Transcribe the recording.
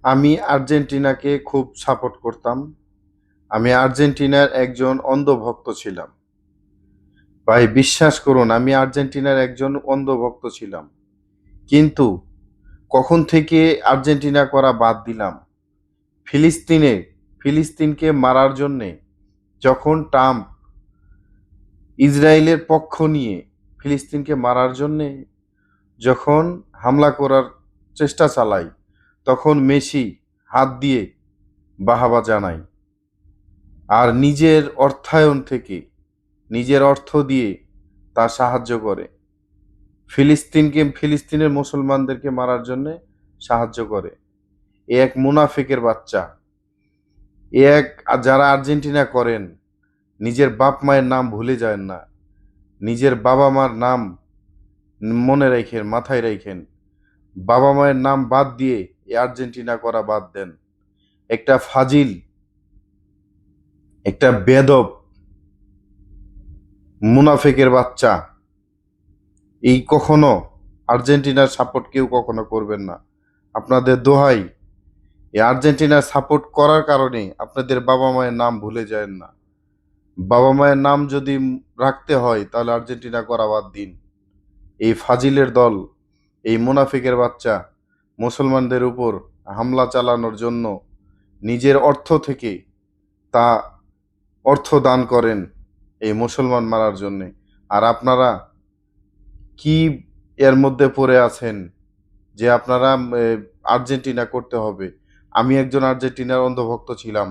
আমি আর্জেন্টিনাকে খুব সাপোর্ট করতাম। আমি আর্জেন্টিনার একজন অন্ধভক্ত ছিলাম। ভাই বিশ্বাস করুন আমি আর্জেন্টিনার একজন অন্ধভক্ত ছিলাম। কিন্তু কখন থেকে আর্জেন্টিনা করা বাদ দিলাম? ফিলিস্তিনে ফিলিস্তিনকে মারার জন্যে যখন ট্রাম্প ইসরায়েলের পক্ষ নিয়ে ফিলিস্তিনকে মারার জন্যে যখন হামলা করার চেষ্টা চালায়, তখন মেসি হাত দিয়ে বাহাবা জানায়। আর নিজের অর্থায়ন থেকে, নিজের অর্থ দিয়ে তা সাহায্য করে। ফিলিস্তিনের মুসলমানদেরকে মারার জন্যে সাহায্য করে। এ এক মুনাফিকের বাচ্চা। যারা আর্জেন্টিনা করেন, নিজের বাপ মায়ের নাম ভুলে যায়েন না। নিজের বাবা মার নাম মনে রাখেন, মাথায় রাখেন। বাবা মায়ের নাম বাদ দিয়ে এই আর্জেন্টিনা করা বাদ দেন। একটা ফাজিল, একটা বেদব মুনাফিকের বাচ্চা। এই কখনো আর্জেন্টিনার সাপোর্ট কেউ কখনো করবেন না। আপনাদের দোহাই, এই আর্জেন্টিনার সাপোর্ট করার কারণে আপনাদের বাবা মায়ের নাম ভুলে যায়েন না। বাবা মায়ের নাম যদি রাখতে হয় তাহলে আর্জেন্টিনা করা বাদ দিন। এই ফাজিলের দল, এই মুনাফিকের বাচ্চা মুসলমানদের উপর হামলা চালানোর জন্য নিজের অর্থ থেকে তা অর্থ দান করেন এই মুসলমান মারার জন্যে। আর আপনারা কি এর মধ্যে পড়ে আছেন যে আপনারা আর্জেন্টিনা করতে হবে? আমি একজন আর্জেন্টিনার অন্ধভক্ত ছিলাম।